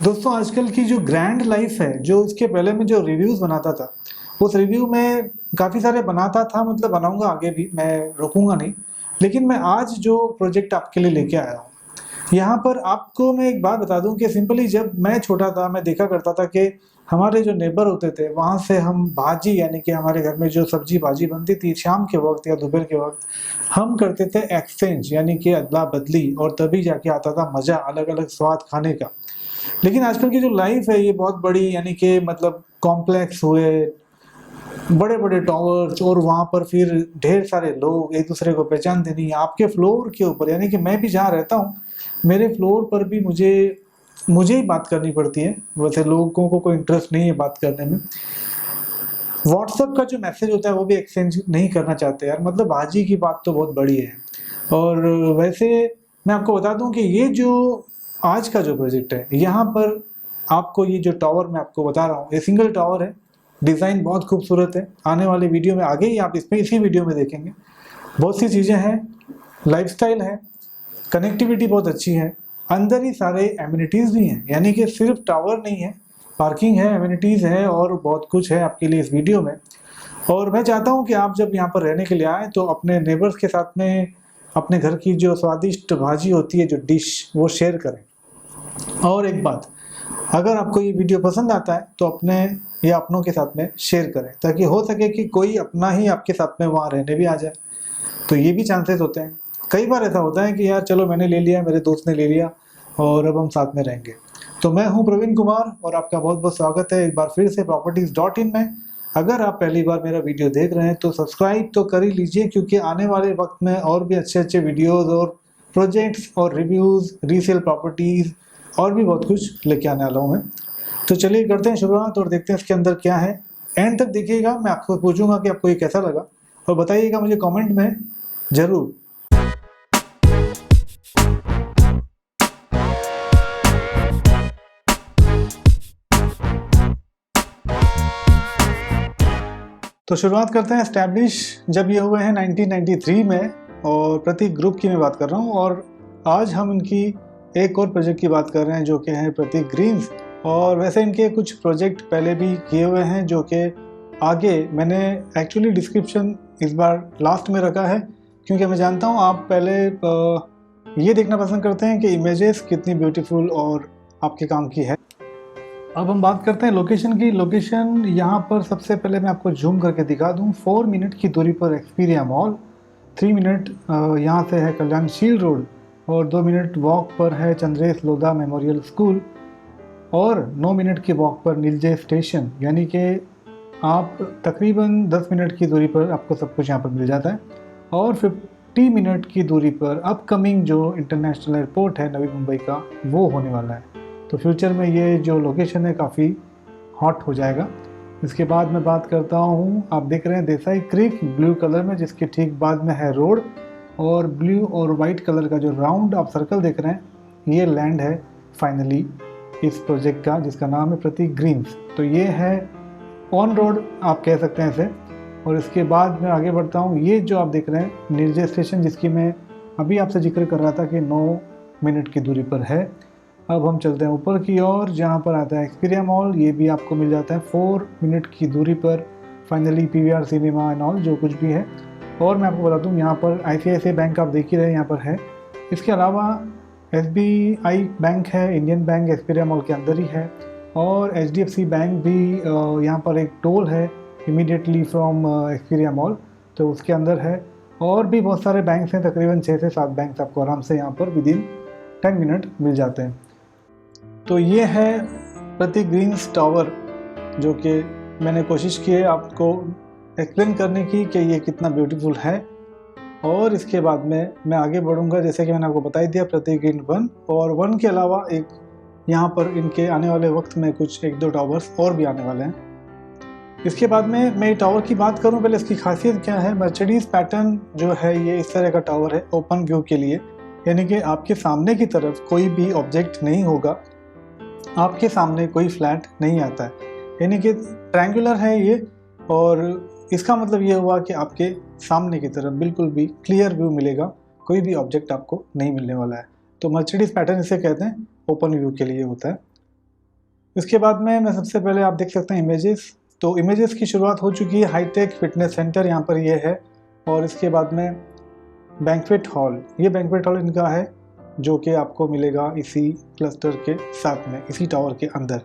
दोस्तों आजकल की जो ग्रैंड लाइफ है, जो इसके पहले मैं जो रिव्यूज़ बनाता था, उस रिव्यू में काफ़ी सारे बनाता था, मतलब बनाऊँगा आगे भी, मैं रुकूँगा नहीं। लेकिन मैं आज जो प्रोजेक्ट आपके लिए लेके आया हूँ, यहाँ पर आपको मैं एक बात बता दूँ कि सिंपली जब मैं छोटा था, मैं देखा करता था कि हमारे जो नेबर होते थे, वहाँ से हम भाजी यानी कि हमारे घर में जो सब्ज़ी-भाजी बनती थी शाम के वक़्त या दोपहर के वक़्त, हम करते थे एक्सचेंज यानी कि अदला-बदली और तभी जाके आता था मज़ा, अलग-अलग स्वाद खाने का। लेकिन आजकल की जो लाइफ है ये बहुत बड़ी यानी कि मतलब कॉम्प्लेक्स हुए, बड़े-बड़े टॉवर्स और वहाँ पर फिर ढेर सारे लोग एक-दूसरे को पहचानते नहीं हैं। आपके फ्लोर के ऊपर यानी कि मैं भी जहाँ रहता हूँ, मेरे फ्लोर पर भी मुझे ही बात करनी पड़ती है। वैसे लोगों को कोई इंटरेस्ट नहीं है बात करने में। व्हाट्सएप का जो मैसेज होता है वो भी एक्सचेंज नहीं करना चाहते यार, मतलब बाजी की बात तो बहुत बड़ी है। और वैसे मैं आपको बता दूँ कि ये जो आज का जो प्रोजेक्ट है, यहाँ पर आपको ये जो टावर मैं आपको बता रहा हूँ, ये सिंगल टावर है, डिज़ाइन बहुत खूबसूरत है। आने वाले वीडियो में आगे ही आप इसमें इसी वीडियो में देखेंगे। बहुत सी चीज़ें हैं, लाइफ़स्टाइल है, कनेक्टिविटी बहुत अच्छी है, अंदर ही सारे एमिनिटीज़ भी हैं, यानी कि सिर्फ टावर नहीं है, पार्किंग है, एमिनिटीज़ है और बहुत कुछ है आपके लिए इस वीडियो में। और मैं चाहता हूँ कि आप जब यहाँ पर रहने के लिए आएँ तो अपने नेबर्स के साथ में अपने घर की जो स्वादिष्ट भाजी होती है, जो डिश, वो शेयर करें। और एक बात, अगर आपको ये वीडियो पसंद आता है तो अपने या अपनों के साथ में शेयर करें, ताकि हो सके कि कोई अपना ही आपके साथ में वहाँ रहने भी आ जाए। तो ये भी चांसेस होते हैं। कई बार ऐसा होता है कि यार चलो मैंने ले लिया, मेरे दोस्त ने ले लिया और अब हम साथ में रहेंगे। तो मैं हूँ प्रवीण कुमार और आपका बहुत-बहुत स्वागत है एक बार फिर से प्रॉपर्टीज़.in में। अगर आप पहली बार मेरा वीडियो देख रहे हैं तो सब्सक्राइब तो कर ही लीजिए, क्योंकि आने वाले वक्त में और भी अच्छे-अच्छे वीडियोज़ और प्रोजेक्ट्स और रिव्यूज़, रीसेल प्रॉपर्टीज़ और भी बहुत कुछ लेके आने वाला हूँ मैं। तो चलिए करते हैं शुरुआत और देखते हैं इसके अंदर क्या है। एंड तक देखिएगा, मैं आपको पूछूँगा कि आपको ये कैसा लगा और बताइएगा मुझे कमेंट में ज़रूर। तो शुरुआत करते हैं एस्टैब्लिश जब ये हुए हैं 1993 में, और प्रतीक ग्रुप की मैं बात कर रहा हूँ। और आज हम इनकी एक और प्रोजेक्ट की बात कर रहे हैं जो कि है प्रतीक ग्रीन्स। और वैसे इनके कुछ प्रोजेक्ट पहले भी किए हुए हैं जो कि आगे मैंने एक्चुअली डिस्क्रिप्शन इस बार लास्ट में रखा है, क्योंकि मैं जानता हूँ आप पहले ये देखना पसंद करते हैं कि इमेजेस कितनी ब्यूटीफुल और आपके काम की है। अब हम बात करते हैं लोकेशन की। लोकेशन यहाँ पर सबसे पहले मैं आपको जूम करके दिखा दूँ। 4 मिनट की दूरी पर एक्सपीरिया मॉल, 3 मिनट यहाँ से है कल्याणशील रोड और 2 मिनट वॉक पर है चंद्रेश लोधा मेमोरियल स्कूल और 9 मिनट की वॉक पर नीलजे स्टेशन। यानी कि आप तकरीबन 10 मिनट की दूरी पर आपको सब कुछ यहाँ पर मिल जाता है। और 50 मिनट की दूरी पर अपकमिंग जो इंटरनेशनल एयरपोर्ट है नवी मुंबई का, वो होने वाला है। तो फ्यूचर में ये जो लोकेशन है काफ़ी हॉट हो जाएगा। इसके बाद मैं बात करता हूँ, आप देख रहे हैं देसाई क्रीक ब्लू कलर में, जिसके ठीक बाद में है रोड, और ब्लू और वाइट कलर का जो राउंड आप सर्कल देख रहे हैं, ये लैंड है फाइनली इस प्रोजेक्ट का, जिसका नाम है प्रतीक ग्रीन्स। तो ये है ऑन रोड आप कह सकते हैं इसे। और इसके बाद मैं आगे बढ़ता हूँ, ये जो आप देख रहे हैं नीलजे स्टेशन, जिसकी मैं अभी आपसे जिक्र कर रहा था कि 9 मिनट की दूरी पर है। अब हम चलते हैं ऊपर की ओर, जहाँ पर आता है एक्सपीरिया मॉल। ये भी आपको मिल जाता है 4 मिनट की दूरी पर finally PVR cinema and all जो कुछ भी है। और मैं आपको बता दूँ यहाँ पर आईसीआईसीआई बैंक आप देख ही रहे हैं यहाँ पर है। इसके अलावा एसबीआई बैंक है, इंडियन बैंक एक्सपीरिया मॉल के अंदर ही है, और एचडीएफसी बैंक भी यहाँ पर एक टोल है इमीडिएटली फ्रॉम एक्सपीरिया मॉल, तो उसके अंदर है। और भी बहुत सारे बैंक्स हैं, तकरीबन 6 से 7 बैंक्स आपको आराम से यहाँ पर विदिन 10 मिनट मिल जाते हैं। तो ये है प्रतीक ग्रीन्स टावर, जो कि मैंने कोशिश की है आपको एक्सप्लेन करने की कि ये कितना ब्यूटीफुल है। और इसके बाद में मैं आगे बढ़ूंगा, जैसे कि मैंने आपको बता ही दिया प्रतीक ग्रीन 1, और 1 के अलावा एक यहाँ पर इनके आने वाले वक्त में कुछ 1-2 टावर्स और भी आने वाले हैं। इसके बाद में मैं टावर की बात करूँ, पहले इसकी खासियत क्या है। मर्सिडीज़ पैटर्न जो है ये इस तरह का टावर है ओपन व्यू के लिए, यानी कि आपके सामने की तरफ कोई भी ऑब्जेक्ट नहीं होगा, आपके सामने कोई फ्लैट नहीं आता है, यानी कि ट्रायंगुलर है ये। और इसका मतलब ये हुआ कि आपके सामने की तरफ बिल्कुल भी क्लियर व्यू मिलेगा, कोई भी ऑब्जेक्ट आपको नहीं मिलने वाला है। तो मर्सिडीज़ पैटर्न इसे कहते हैं, ओपन व्यू के लिए होता है। इसके बाद में मैं सबसे पहले आप देख सकते हैं इमेजेस। तो इमेजेस की शुरुआत हो चुकी है। हाईटेक फिटनेस सेंटर यहाँ पर ये है, और इसके बाद में बैंक्वेट हॉल, ये बैंक्वेट हॉल इनका है जो कि आपको मिलेगा इसी क्लस्टर के साथ में, इसी टावर के अंदर।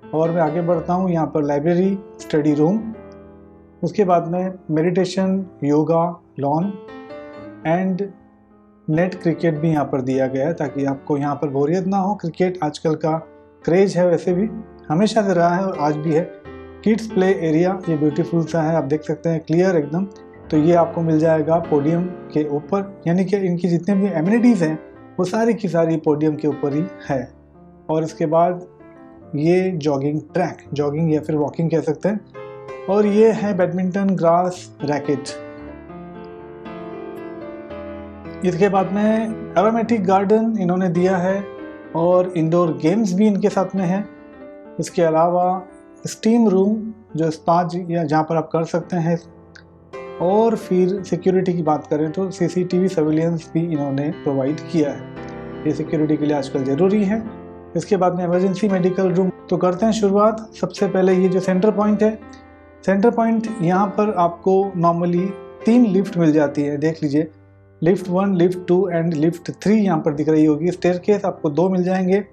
और मैं आगे बढ़ता हूँ, यहाँ पर लाइब्रेरी, स्टडी रूम, उसके बाद में meditation, yoga, lawn and net cricket भी यहाँ पर दिया गया है ताकि आपको यहाँ पर बोरियत ना हो। क्रिकेट आजकल का क्रेज है, वैसे भी हमेशा से रहा है और आज भी है। किड्स प्ले एरिया, ये ब्यूटीफुल सा है, आप देख सकते हैं, क्लियर एकदम। तो ये आपको मिल जाएगा पोडियम के ऊपर, यानी कि इनकी जितने भी एमिनिटीज़ हैं वो सारी की सारी पोडियम के ऊपर ही है। और इसके बाद ये जॉगिंग ट्रैक, जॉगिंग या फिर वॉकिंग कह सकते हैं, और ये है बैडमिंटन ग्रास रैकेट। इसके बाद में एरोमेटिक गार्डन इन्होंने दिया है और इंडोर गेम्स भी इनके साथ में है। इसके अलावा स्टीम रूम, जो स्पा या जहाँ पर आप कर सकते हैं। और फिर सिक्योरिटी की बात करें तो सीसीटीवी सर्विलेंस भी इन्होंने प्रोवाइड किया है, ये सिक्योरिटी के लिए आजकल ज़रूरी है। इसके बाद में इमरजेंसी मेडिकल रूम। तो करते हैं शुरुआत। सबसे पहले ये जो सेंटर पॉइंट है, सेंटर पॉइंट यहाँ पर आपको नॉर्मली 3 लिफ्ट मिल जाती है, देख लीजिए, लिफ्ट 1, लिफ्ट 2 एंड लिफ्ट 3 यहाँ पर दिख रही होगी। स्टेयरकेस आपको 2 मिल जाएंगे।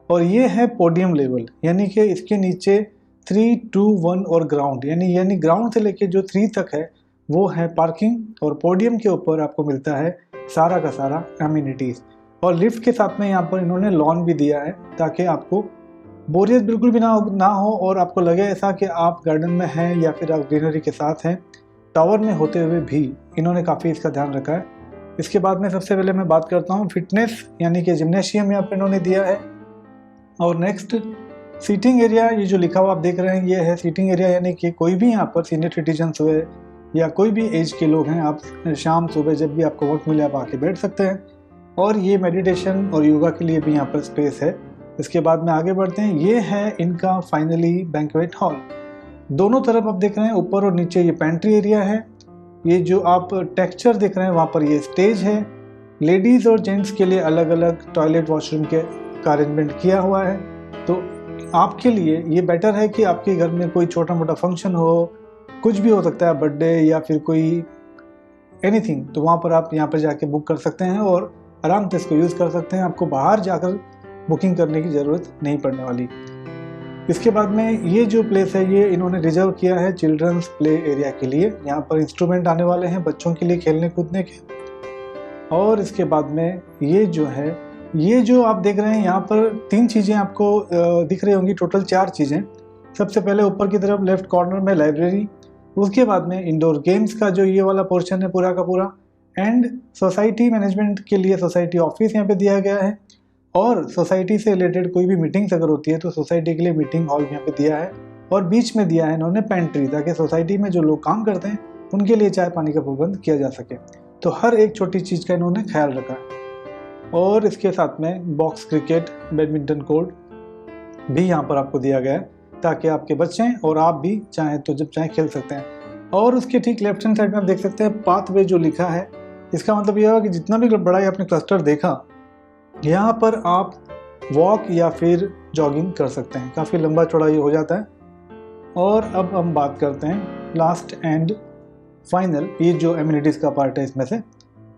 और ये है पोडियम लेवल, यानी कि इसके नीचे 3, 2, 1 और ग्राउंड, यानी ग्राउंड से लेके जो 3 तक है वो है पार्किंग, और पोडियम के ऊपर आपको मिलता है सारा का सारा एमिनिटीज़। और लिफ्ट के साथ में यहाँ पर इन्होंने लॉन भी दिया है ताकि आपको बोरियत बिल्कुल भी ना हो और आपको लगे ऐसा कि आप गार्डन में हैं या फिर आप ग्रीनरी के साथ हैं। टावर में होते हुए भी इन्होंने काफ़ी इसका ध्यान रखा है। इसके बाद में सबसे पहले मैं बात करता हूँ फिटनेस, यानी कि जिम्नेशियम यहाँ पर इन्होंने दिया है। और नेक्स्ट सीटिंग एरिया, ये जो लिखा हुआ आप देख रहे हैं ये है सीटिंग एरिया, यानी कि कोई भी यहाँ पर सीनियर सिटीजन्स हुए या कोई भी एज के लोग हैं, आप शाम सुबह जब भी आपको वक्त मिले आप आके बैठ सकते हैं। और ये मेडिटेशन और योगा के लिए भी यहाँ पर स्पेस है। इसके बाद में आगे बढ़ते हैं, ये है इनका फाइनली बैंक्वेट हॉल। दोनों तरफ आप देख रहे हैं, ऊपर और नीचे ये पेंट्री एरिया है। ये जो आप टेक्सचर देख रहे हैं वहाँ पर ये स्टेज है। लेडीज़ और जेंट्स के लिए अलग अलग टॉयलेट वॉशरूम का अरेंजमेंट किया हुआ है। तो आपके लिए ये बेटर है कि आपके घर में कोई छोटा मोटा फंक्शन हो, कुछ भी हो सकता है, बर्थडे या फिर कोई एनीथिंग, तो वहाँ पर आप यहाँ पर जाके बुक कर सकते हैं और आराम से इसको यूज़ कर सकते हैं। आपको बाहर जाकर बुकिंग करने की ज़रूरत नहीं पड़ने वाली। इसके बाद में ये जो प्लेस है ये इन्होंने रिजर्व किया है चिल्ड्रंस प्ले एरिया के लिए। यहाँ पर इंस्ट्रूमेंट आने वाले हैं बच्चों के लिए खेलने कूदने के। और इसके बाद में ये जो है, ये जो आप देख रहे हैं यहाँ पर 3 चीज़ें आपको दिख रही होंगी, टोटल 4 चीज़ें। सबसे पहले ऊपर की तरफ लेफ्ट कॉर्नर में लाइब्रेरी, उसके बाद में इंडोर गेम्स का जो ये वाला पोर्शन है पूरा का पूरा, एंड सोसाइटी मैनेजमेंट के लिए सोसाइटी ऑफिस यहाँ पे दिया गया है। और सोसाइटी से रिलेटेड कोई भी मीटिंग्स अगर होती है तो सोसाइटी के लिए मीटिंग हॉल यहाँ पे दिया है। और बीच में दिया है इन्होंने पेंट्री, ताकि सोसाइटी में जो लोग काम करते हैं उनके लिए चाय पानी का प्रबंध किया जा सके। तो हर एक छोटी चीज़ का इन्होंने ख्याल रखा है। और इसके साथ में बॉक्स क्रिकेट, बैडमिंटन कोर्ट भी यहाँ पर आपको दिया गया है ताकि आपके बच्चे और आप भी चाहें तो जब चाहें खेल सकते हैं। और उसके ठीक लेफ्ट हैंड साइड में आप देख सकते हैं पाथवे जो लिखा है, इसका मतलब यह है कि जितना भी बड़ा आपने क्लस्टर देखा, यहाँ पर आप वॉक या फिर जॉगिंग कर सकते हैं। काफ़ी लंबा चौड़ा ये हो जाता है। और अब हम बात करते हैं लास्ट एंड फाइनल, ये जो एमिनिटीज़ का पार्ट है इसमें से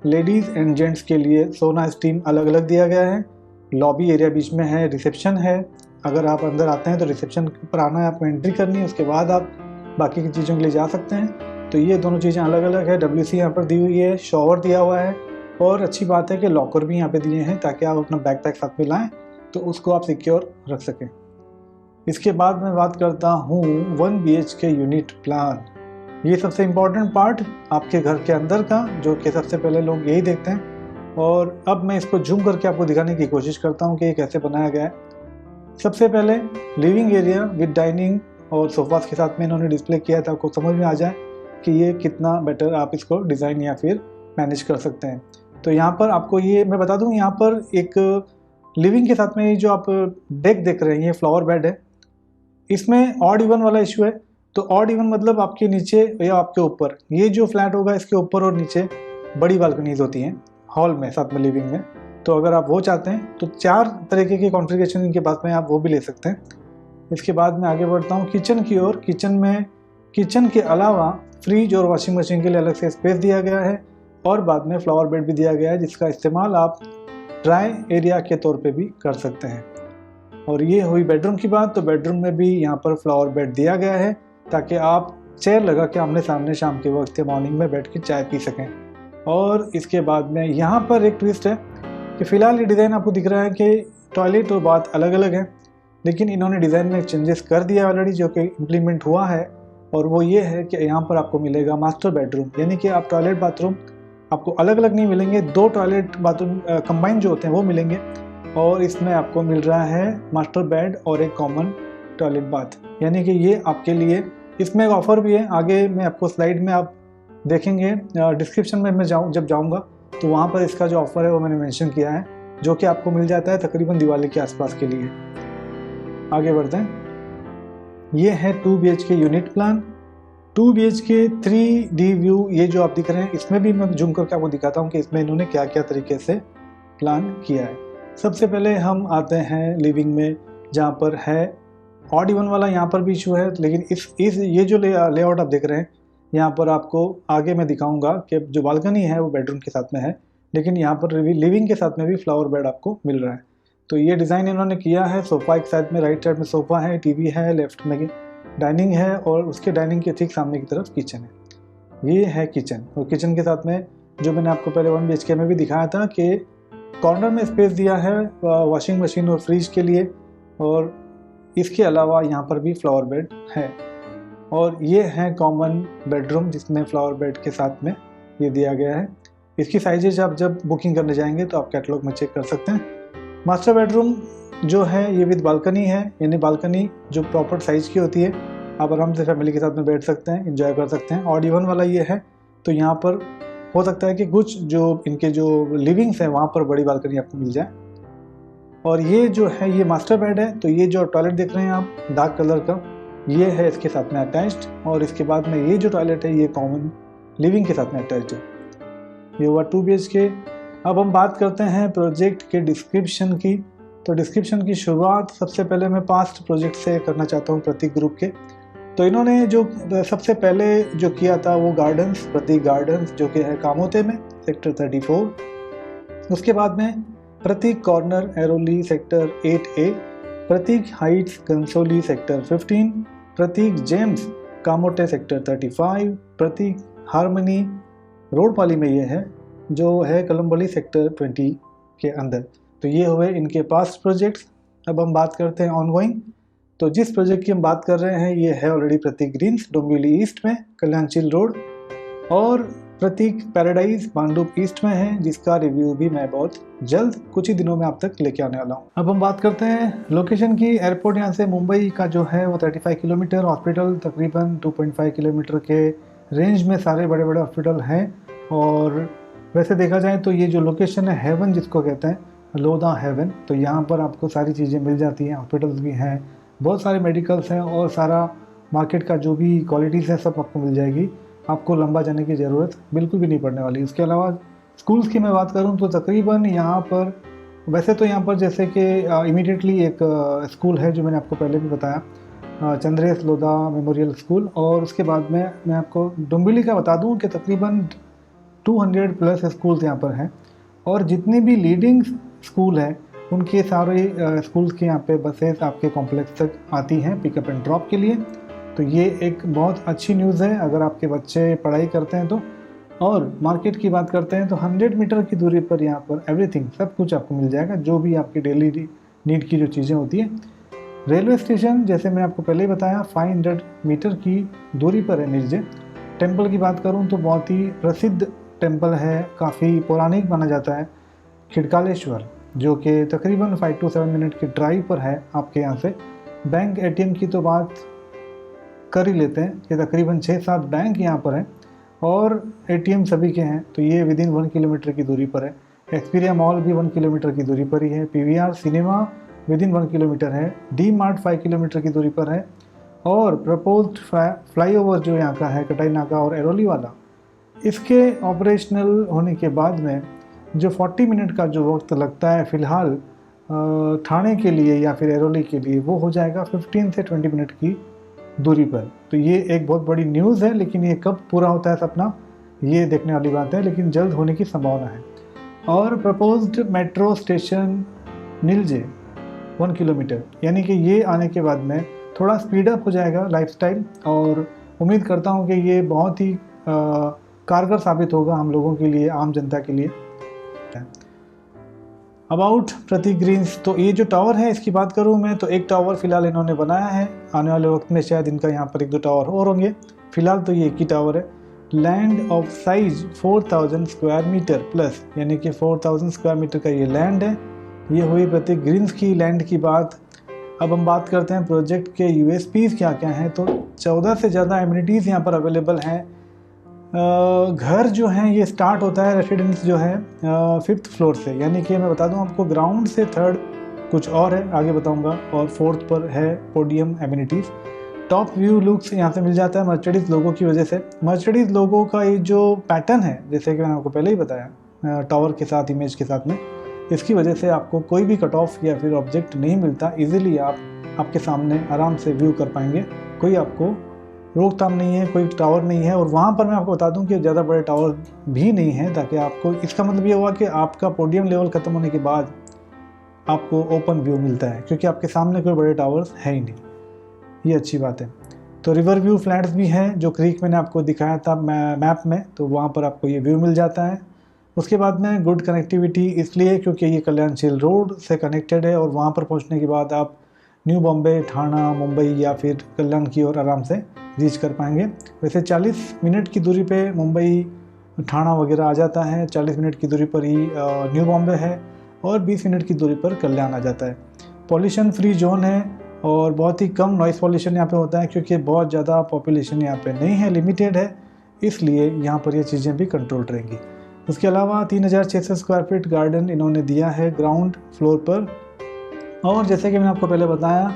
लेडीज़ एंड जेंट्स के लिए सोना स्टीम अलग अलग दिया गया है। लॉबी एरिया बीच में है, रिसेप्शन है। अगर आप अंदर आते हैं तो रिसेप्शन पर आना है, आपको एंट्री करनी है, उसके बाद आप बाकी की चीज़ों के लिए जा सकते हैं। तो ये दोनों चीज़ें अलग अलग है। WC यहाँ पर दी हुई है, शॉवर दिया हुआ है, और अच्छी बात है कि लॉकर भी यहाँ पे दिए हैं ताकि आप अपना बैकपैक साथ में लाएं तो उसको आप सिक्योर रख सकें। इसके बाद मैं बात करता हूँ 1 BHK यूनिट प्लान। ये सबसे इम्पोर्टेंट पार्ट आपके घर के अंदर का, जो कि सबसे पहले लोग यही देखते हैं। और अब मैं इसको जूम करके आपको दिखाने की कोशिश करता हूँ कि ये कैसे बनाया गया है। सबसे पहले लिविंग एरिया विद डाइनिंग और सोफास के साथ में इन्होंने डिस्प्ले किया है, आपको समझ में आ जाए कि ये कितना बेटर आप इसको डिज़ाइन या फिर मैनेज कर सकते हैं। तो यहाँ पर आपको ये मैं बता दूँ, यहाँ पर एक लिविंग के साथ में ये जो आप डेक देख रहे हैं ये फ्लावर बेड है। इसमें ऑड इवन वाला इशू है। तो ऑड इवन मतलब आपके नीचे या आपके ऊपर, ये जो फ्लैट होगा इसके ऊपर और नीचे बड़ी बालकनीज होती हैं हॉल में साथ में लिविंग में। तो अगर आप वो चाहते हैं तो 4 तरीके के कॉन्फ़िगरेशन इनके पास में आप वो भी ले सकते हैं। इसके बाद मैं आगे बढ़ता हूँ किचन की ओर। किचन के अलावा फ्रिज और वॉशिंग मशीन के लिए अलग से स्पेस दिया गया है और बाद में फ्लावर बेड भी दिया गया है, जिसका इस्तेमाल आप ड्राई एरिया के तौर पे भी कर सकते हैं। और ये हुई बेडरूम की बात। तो बेडरूम में भी यहाँ पर फ्लावर बेड दिया गया है ताकि आप चेयर लगा के आमने सामने शाम के वक्त या मॉर्निंग में बैठ के चाय पी सकें। और इसके बाद में यहाँ पर एक ट्विस्ट है कि फ़िलहाल ये डिज़ाइन आपको दिख रहा है कि टॉयलेट और बाथ अलग अलग है, लेकिन इन्होंने डिज़ाइन में चेंजेस कर दिया ऑलरेडी, जो कि इम्प्लीमेंट हुआ है। और वो ये है कि यहाँ पर आपको मिलेगा मास्टर बेडरूम, यानी कि आप टॉयलेट बाथरूम आपको अलग अलग नहीं मिलेंगे, 2 टॉयलेट बाथरूम कंबाइन जो होते हैं वो मिलेंगे। और इसमें आपको मिल रहा है मास्टर बेड और एक कॉमन टॉयलेट बाथ, यानी कि ये आपके लिए। इसमें एक ऑफ़र भी है, आगे मैं आपको स्लाइड में आप देखेंगे, डिस्क्रिप्शन में मैं जब जाऊँगा तो वहाँ पर इसका जो ऑफ़र है वो मैंने मेंशन किया है, जो कि आपको मिल जाता है तकरीबन दिवाली के आसपास के लिए। आगे बढ़ते हैं। ये है 2 BHK unit plan. 2 BHK 3D view, ये जो आप दिख रहे हैं, इसमें भी मैं जूम करके आपको दिखाता हूँ कि इसमें इन्होंने क्या क्या तरीके से प्लान किया है। सबसे पहले हम आते हैं लिविंग में, जहाँ पर है ऑड इवन वाला यहाँ पर भी इशू है, लेकिन ये जो लेआउट आप देख रहे हैं, यहाँ पर आपको आगे मैं दिखाऊंगा कि जो बालकनी है वो बेडरूम के साथ में है, लेकिन यहाँ पर लिविंग के साथ में भी फ्लावर बेड आपको मिल रहा है। तो ये डिज़ाइन इन्होंने किया है। सोफ़ा एक साइड में, राइट साइड में सोफ़ा है, टीवी है, लेफ्ट में डाइनिंग है और उसके डाइनिंग के ठीक सामने की तरफ किचन है। ये है किचन, और किचन के साथ में जो मैंने आपको पहले 1 BHK में भी दिखाया था कि कॉर्नर में स्पेस दिया है वॉशिंग मशीन और फ्रिज के लिए, और इसके अलावा यहाँ पर भी फ्लावर बेड है। और ये है कॉमन बेडरूम, जिसमें फ्लावर बेड के साथ में ये दिया गया है। इसकी साइजेज आप जब बुकिंग करने जाएंगे तो आप कैटलॉग में चेक कर सकते हैं। मास्टर बेडरूम जो है ये विद बालकनी है, यानी बालकनी जो प्रॉपर साइज़ की होती है, आप आराम से फैमिली के साथ में बैठ सकते हैं, एंजॉय कर सकते हैं। ऑड इवन वाला ये है, तो यहाँ पर हो सकता है कि कुछ जो इनके जो लिविंग्स हैं वहाँ पर बड़ी बालकनी आपको मिल जाए। और ये जो है ये मास्टर बेड है। तो ये जो टॉयलेट देख रहे हैं आप डार्क कलर का, ये है इसके साथ में अटैच्ड, और इसके बाद में ये जो टॉयलेट है ये कॉमन लिविंग के साथ में अटैच्ड है। ये हुआ 2 BHK। अब हम बात करते हैं प्रोजेक्ट के डिस्क्रिप्शन की। तो डिस्क्रिप्शन की शुरुआत सबसे पहले मैं पास्ट प्रोजेक्ट से करना चाहता हूँ, प्रतीक ग्रुप के। तो इन्होंने जो सबसे पहले जो किया था वो गार्डन्स, प्रतीक गार्डन्स, जो कि है कामोते में, सेक्टर 34। उसके बाद में प्रतीक कॉर्नर एरोली सेक्टर 8A, प्रतीक हाइट्स कंसोली सेक्टर 15, प्रतीक जेम्स कामोटे सेक्टर 35, प्रतीक हार्मनी रोडपाली में ये है, जो है कलम्बली सेक्टर 20 के अंदर। तो ये हुए इनके पास्ट प्रोजेक्ट्स। अब हम बात करते हैं ऑनगोइंग। तो जिस प्रोजेक्ट की हम बात कर रहे हैं ये है ऑलरेडी प्रतीक ग्रीन्स डोंबिवली ईस्ट में, कल्याणचिल रोड, और प्रतीक पैराडाइज पांडुप ईस्ट में है, जिसका रिव्यू भी मैं बहुत जल्द कुछ ही दिनों में आप तक लेके आने वाला हूँ। अब हम बात करते हैं लोकेशन की। एयरपोर्ट यहाँ से मुंबई का जो है वो 35 किलोमीटर, हॉस्पिटल तकरीबन 2.5 किलोमीटर के रेंज में सारे बड़े बड़े हॉस्पिटल हैं। और वैसे देखा जाए तो ये जो लोकेशन है हेवन जिसको कहते हैं, लोधा हेवन, तो यहाँ पर आपको सारी चीज़ें मिल जाती हैं, हॉस्पिटल्स भी हैं, बहुत सारे मेडिकल्स हैं, और सारा मार्केट का जो भी क्वालिटीज़ है सब आपको मिल जाएगी। आपको लंबा जाने की ज़रूरत बिल्कुल भी नहीं पड़ने वाली। उसके अलावा स्कूल्स की मैं बात करूँ तो तकरीबन यहाँ पर, वैसे तो यहाँ पर जैसे कि इमीडिएटली एक स्कूल है जो मैंने आपको पहले भी बताया, चंद्रेश लोधा मेमोरियल स्कूल, और उसके बाद में मैं आपको डोंबिवली का बता दूँ कि तकरीबन 200 प्लस स्कूल्स यहाँ पर हैं, और जितने भी लीडिंग स्कूल हैं उनके सारे स्कूल्स के यहाँ पे बसेस आपके कॉम्प्लेक्स तक आती हैं पिकअप एंड ड्रॉप के लिए। तो ये एक बहुत अच्छी न्यूज़ है अगर आपके बच्चे पढ़ाई करते हैं तो। और मार्केट की बात करते हैं तो 100 मीटर की दूरी पर यहाँ पर एवरीथिंग, सब कुछ आपको मिल जाएगा, जो भी आपकी डेली नीड की जो चीज़ें होती हैं। रेलवे स्टेशन जैसे मैं आपको पहले ही बताया 500 मीटर की दूरी पर है निर्जे। टेम्पल की बात करूँ तो बहुत ही प्रसिद्ध टेम्पल है, काफ़ी पौराणिक माना जाता है, खिड़कालेश्वर, जो कि तकरीबन 5 to 7 मिनट के ड्राइव पर है आपके यहाँ से। बैंक ATM की तो बात कर ही लेते हैं कि तकरीबन 6-7 बैंक यहाँ पर हैं, और ATM सभी के हैं, तो ये विदिन 1 किलोमीटर की दूरी पर है। एक्सपीरिया मॉल भी 1 किलोमीटर की दूरी पर ही है। PVR सिनेमा विदिन 1 किलोमीटर है। डी मार्ट 5 किलोमीटर की दूरी पर है। और प्रपोज्ड फ्लाईओवर जो यहाँ का है कटाई नाका और एरोली वाला, इसके ऑपरेशनल होने के बाद में जो 40 मिनट का जो वक्त लगता है फ़िलहाल ठाणे के लिए या फिर ऐरोली के लिए वो हो जाएगा 15 से 20 मिनट की दूरी पर। तो ये एक बहुत बड़ी न्यूज़ है, लेकिन ये कब पूरा होता है सपना, ये देखने वाली बात है, लेकिन जल्द होने की संभावना है। और प्रपोज्ड मेट्रो स्टेशन नीलजे 1 किलोमीटर, यानी कि ये आने के बाद में थोड़ा स्पीड अप हो जाएगा लाइफस्टाइल, और उम्मीद करता हूँ कि ये बहुत ही कारगर साबित होगा हम लोगों के लिए, आम जनता के लिए। अबाउट प्रतीक ग्रीन्स, तो ये जो टावर है इसकी बात करूँ मैं, तो एक टावर फिलहाल इन्होंने बनाया है, आने वाले वक्त में शायद इनका यहाँ पर 1-2 टावर और होंगे। फिलहाल तो ये एक ही टावर है। Land of size 4000 square metre plus, यानी कि 4000 स्क्वायर मीटर का ये लैंड है। ये हुई प्रतीक ग्रीन्स की लैंड की बात। अब हम बात करते हैं प्रोजेक्ट के यूएसपीज़ क्या क्या हैं। तो 14 से ज़्यादा एमिनिटीज़ यहाँ पर अवेलेबल हैं। घर जो हैं ये स्टार्ट होता है, रेसिडेंस जो है 5th फ्लोर से, यानी कि मैं बता दूं आपको ग्राउंड से 3rd कुछ और है, आगे बताऊंगा, और 4th पर है podium amenities. Top view looks यहाँ से मिल जाता है मर्सिडीज़ लोगो की वजह से। मर्सिडीज़ लोगो का ये जो पैटर्न है, जैसे कि मैंने आपको पहले ही बताया टावर के साथ, इमेज के साथ में, इसकी वजह से आपको कोई भी कट ऑफ या फिर ऑब्जेक्ट नहीं मिलता। इजीली आपके सामने आराम से व्यू कर पाएंगे, कोई आपको रोकथाम नहीं है, कोई टावर नहीं है। और वहाँ पर मैं आपको बता दूं कि ज़्यादा बड़े टावर भी नहीं है, ताकि आपको, इसका मतलब ये हुआ कि आपका पोडियम लेवल ख़त्म होने के बाद आपको ओपन व्यू मिलता है, क्योंकि आपके सामने कोई बड़े टावर्स है ही नहीं। ये अच्छी बात है। तो रिवर व्यू फ्लैट्स भी हैं, जो क्रीक मैंने आपको दिखाया था मैप में, तो वहाँ पर आपको ये व्यू मिल जाता है। उसके बाद में गुड कनेक्टिविटी इसलिए क्योंकि ये कल्याणशील रोड से कनेक्टेड है, और वहाँ पर पहुँचने के बाद आप न्यू बॉम्बे, ठाणा, मुंबई या फिर कल्याण की ओर आराम से रीच कर पाएंगे। वैसे 40 मिनट की दूरी पे मुंबई, ठाणा वगैरह आ जाता है, 40 मिनट की दूरी पर ही न्यू बॉम्बे है, और 20 मिनट की दूरी पर कल्याण आ जाता है। पॉल्यूशन फ्री जोन है, और बहुत ही कम नॉइस पॉल्यूशन यहाँ पे होता है, क्योंकि बहुत ज़्यादा पॉपुलेशन यहाँ पे नहीं है, लिमिटेड है, इसलिए यहाँ पर ये चीज़ें भी कंट्रोल रहेंगी। उसके अलावा 3600 स्क्वायर फीट गार्डन इन्होंने दिया है ग्राउंड फ्लोर पर। और जैसे कि मैंने आपको पहले बताया,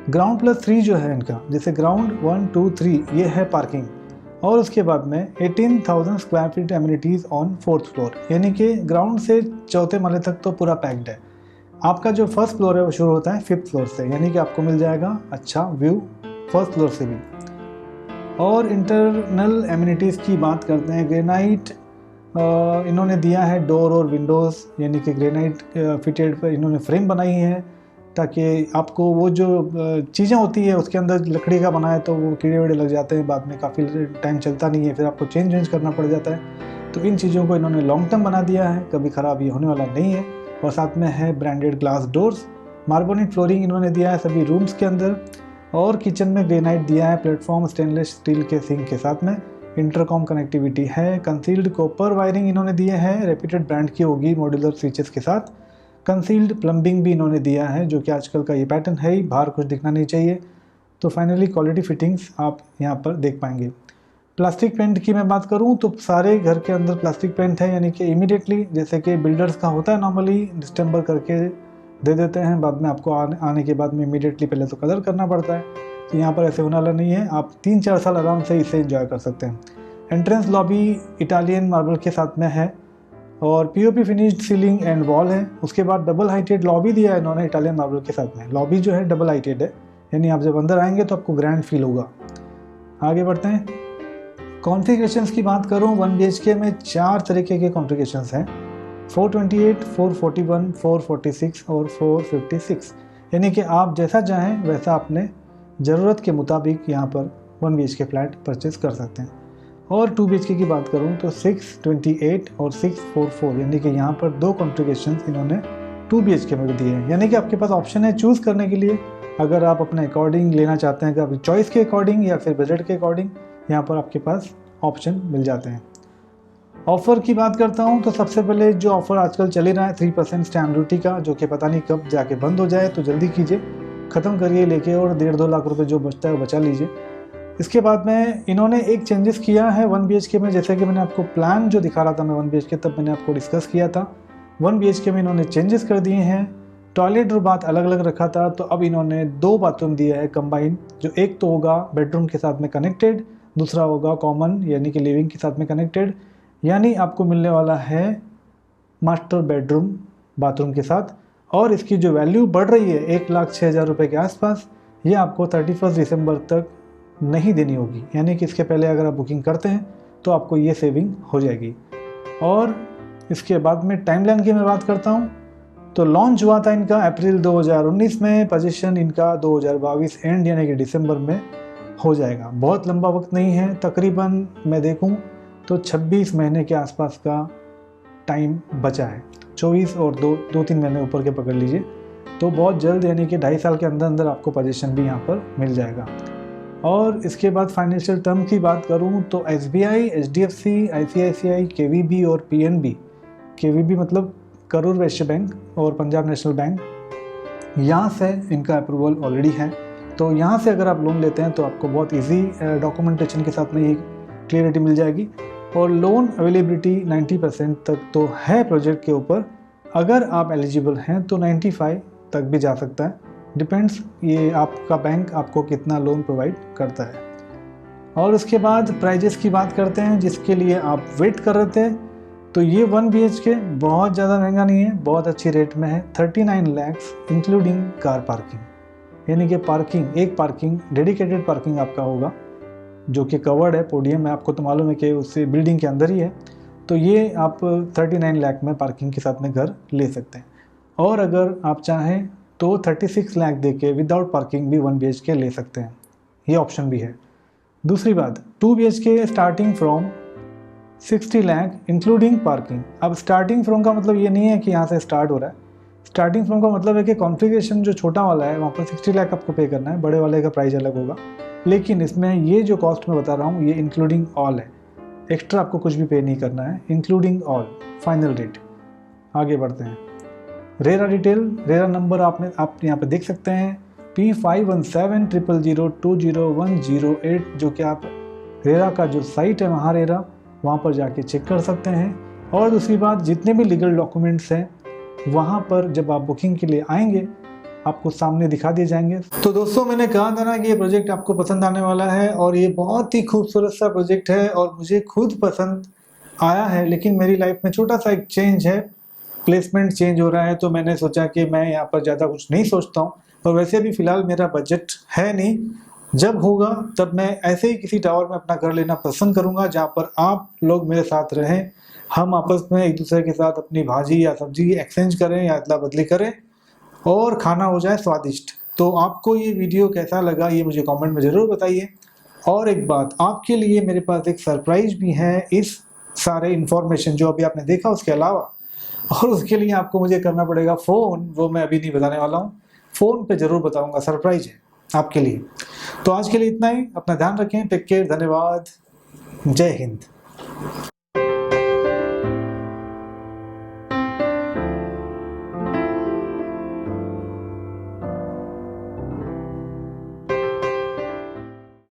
ग्राउंड प्लस 3 जो है इनका, जैसे ग्राउंड 1, 2, 3 ये है पार्किंग, और उसके बाद में 18,000 square feet amenities on 4th floor, यानी कि ग्राउंड से 4थे माले तक तो पूरा पैक्ड है। आपका जो 1st फ्लोर है वो शुरू होता है 5th फ्लोर से, यानी कि आपको मिल जाएगा अच्छा व्यू 1st फ्लोर से भी। और इंटरनल एमिनिटीज़ की बात करते हैं, ग्रेनाइट इन्होंने दिया है डोर और विंडोज़, यानी कि ग्रेनाइट फिटेड पर इन्होंने फ्रेम बनाई है, ताकि आपको वो जो चीज़ें होती है उसके अंदर लकड़ी का बना है तो वो कीड़े वीड़े लग जाते हैं, बाद में काफ़ी टाइम चलता नहीं है, फिर आपको चेंज करना पड़ जाता है। तो इन चीज़ों को इन्होंने लॉन्ग टर्म बना दिया है, कभी ख़राब ये होने वाला नहीं है। और साथ में है ब्रांडेड ग्लास डोर्स। मार्बोनेट फ्लोरिंग इन्होंने दिया है सभी रूम्स के अंदर, और किचन में ग्रेनाइट दिया है प्लेटफॉर्म स्टेनलेस स्टील के सिंक के साथ में। इंटरकॉम कनेक्टिविटी है, कंसील्ड कॉपर वायरिंग इन्होंने दिए हैं, रेप्यूटेड ब्रांड की होगी, मॉड्यूलर स्विचेस के साथ। कंसील्ड प्लम्बिंग भी इन्होंने दिया है, जो कि आजकल का ये पैटर्न है ही, बाहर कुछ दिखना नहीं चाहिए। तो फाइनली क्वालिटी फिटिंग्स आप यहाँ पर देख पाएंगे। प्लास्टिक पेंट की मैं बात करूँ तो सारे घर के अंदर प्लास्टिक पेंट है, यानी कि इमीडिएटली, जैसे कि बिल्डर्स का होता है नॉर्मली, डिस्टेम्बर करके दे देते हैं, बाद में आपको आने के बाद में इमीडिएटली पहले तो कलर करना पड़ता है। तो यहाँ पर ऐसे होने वाला नहीं है, आप 3-4 साल आराम से इसे एंजॉय कर सकते हैं। एंट्रेंस लॉबी इटालियन मार्बल के साथ में है, और POP finished ceiling and wall है। उसके बाद डबल हाइटेड लॉबी दिया है इन्होंने इटालियन मार्बल के साथ में। लॉबी जो है डबल हाइटेड है, यानी आप जब अंदर आएंगे तो आपको ग्रैंड फील होगा। आगे बढ़ते हैं। कॉन्फ़िगरेशंस की बात करूँ, 1 BHK में 4 तरीके के कॉन्फ़िगरेशंस हैं, 428, 441, 446 और 456, यानी कि आप जैसा चाहें वैसा अपने ज़रूरत के मुताबिक यहाँ पर 1 BHK फ्लैट परचेज़ कर सकते हैं। और 2 BHK की बात करूँ तो 628 और 644, यानी कि यहाँ पर 2 कॉन्फ़िगरेशंस इन्होंने 2 BHK में भी दिए हैं, यानी कि आपके पास ऑप्शन है चूज़ करने के लिए। अगर आप अपने अकॉर्डिंग लेना चाहते हैं, कि आपकी चॉइस के अकॉर्डिंग या फिर बजट के अकॉर्डिंग, यहाँ पर आपके पास ऑप्शन मिल जाते हैं। ऑफ़र की बात करता हूँ तो सबसे पहले जो ऑफ़र आजकल चल ही रहा है 3% स्टैम्प ड्यूटी का, जो कि पता नहीं कब जाके बंद हो जाए, तो जल्दी कीजिए, ख़त्म करिए लेके, और 1.5-2 लाख रुपए जो बचता है वो बचा लीजिए। इसके बाद में इन्होंने एक चेंजेस किया है 1 BHK में, जैसे कि मैंने आपको प्लान जो दिखा रहा था मैं 1 BHK, तब मैंने आपको डिस्कस किया था। 1 BHK में इन्होंने चेंजेस कर दिए हैं। टॉयलेट और बाथ अलग अलग रखा था, तो अब इन्होंने 2 बाथरूम दिया है कंबाइन, जो एक तो होगा बेडरूम के साथ में कनेक्टेड, दूसरा होगा कॉमन, यानी कि लिविंग के साथ में कनेक्टेड। यानी आपको मिलने वाला है मास्टर बेडरूम बाथरूम के साथ, और इसकी जो वैल्यू बढ़ रही है 1,06,000 रुपये के आसपास, ये आपको 31 दिसंबर तक नहीं देनी होगी। यानी कि इसके पहले अगर आप बुकिंग करते हैं तो आपको ये सेविंग हो जाएगी। और इसके बाद में टाइमलाइन की मैं बात करता हूँ तो लॉन्च हुआ था इनका अप्रैल 2019 में, पोजीशन इनका 2022 एंड यानी कि दिसंबर में हो जाएगा। बहुत लंबा वक्त नहीं है, तकरीबन मैं देखूं तो 26 महीने के आसपास का टाइम बचा है। 24 और 2-3 महीने ऊपर के पकड़ लीजिए, तो बहुत जल्द यानी कि 2.5 साल के अंदर अंदर आपको पोजीशन भी यहाँ पर मिल जाएगा। और इसके बाद फाइनेंशियल टर्म की बात करूँ तो SBI, HDFC, ICICI, KVB और PNB, KVB मतलब करूर वैश्य बैंक और पंजाब नेशनल बैंक, यहाँ से इनका अप्रूवल ऑलरेडी है। तो यहाँ से अगर आप लोन लेते हैं तो आपको बहुत इजी डॉक्यूमेंटेशन के साथ में ये क्लियरिटी मिल जाएगी। और लोन अवेलेबिलिटी 90% तक तो है प्रोजेक्ट के ऊपर। अगर आप एलिजिबल हैं तो 95 तक भी जा सकता है, डिपेंड्स ये आपका बैंक आपको कितना लोन प्रोवाइड करता है। और उसके बाद प्राइजेस की बात करते हैं जिसके लिए आप वेट कर रहे थे। तो ये 1 BHK बहुत ज़्यादा महंगा नहीं है, बहुत अच्छी रेट में है, 39 लाख इंक्लूडिंग कार पार्किंग। यानी कि पार्किंग, एक पार्किंग डेडिकेटेड पार्किंग आपका होगा जो कि कवर्ड है, पोडियम है, आपको तो मालूम है कि उससे बिल्डिंग के अंदर ही है। तो ये आप 39 लाख में पार्किंग के साथ में घर ले सकते हैं। और अगर आप चाहें तो 36 लाख दे के विदाउट पार्किंग भी 1 BHK ले सकते हैं, ये ऑप्शन भी है। दूसरी बात, 2 BHK starting from 60 lakh including parking. अब स्टार्टिंग फ्रॉम का मतलब ये नहीं है कि यहाँ से स्टार्ट हो रहा है, स्टार्टिंग फ्रॉम का मतलब है कि कॉन्फ़िगरेशन जो छोटा वाला है वहाँ पर 60 लाख आपको पे करना है, बड़े वाले का प्राइस अलग होगा। लेकिन इसमें ये जो कॉस्ट मैं बता रहा हूँ ये इंक्लूडिंग ऑल है, एक्स्ट्रा आपको कुछ भी पे नहीं करना है, इंक्लूडिंग ऑल फाइनल रेट। आगे बढ़ते हैं, रेरा डिटेल, रेरा नंबर आप यहाँ पे देख सकते हैं P517000200108, जो कि आप रेरा का जो साइट है महारेरा, वहाँ पर जाके चेक कर सकते हैं। और दूसरी बात, जितने भी लीगल डॉक्यूमेंट्स हैं वहाँ पर जब आप बुकिंग के लिए आएंगे आपको सामने दिखा दिए जाएंगे। तो दोस्तों, मैंने कहा था ना कि ये प्रोजेक्ट आपको पसंद आने वाला है और ये बहुत ही खूबसूरत सा प्रोजेक्ट है और मुझे खुद पसंद आया है। लेकिन मेरी लाइफ में छोटा सा एक चेंज है, प्लेसमेंट चेंज हो रहा है, तो मैंने सोचा कि मैं यहाँ पर ज़्यादा कुछ नहीं सोचता हूँ। और वैसे भी फ़िलहाल मेरा बजट है नहीं, जब होगा तब मैं ऐसे ही किसी टावर में अपना घर लेना पसंद करूँगा जहाँ पर आप लोग मेरे साथ रहें, हम आपस में एक दूसरे के साथ अपनी भाजी या सब्जी एक्सचेंज करें या अदला बदली करें और खाना हो जाए स्वादिष्ट। तो आपको ये वीडियो कैसा लगा ये मुझे कमेंट में ज़रूर बताइए। और एक बात, आपके लिए मेरे पास एक सरप्राइज भी है इस सारे इन्फॉर्मेशन जो अभी आपने देखा उसके अलावा, और उसके लिए आपको मुझे करना पड़ेगा फ़ोन, वो मैं अभी नहीं बताने वाला हूँ, फ़ोन पे ज़रूर बताऊँगा, सरप्राइज है आपके लिए। तो आज के लिए इतना ही, अपना ध्यान रखें, टेक केयर, धन्यवाद, जय हिंद।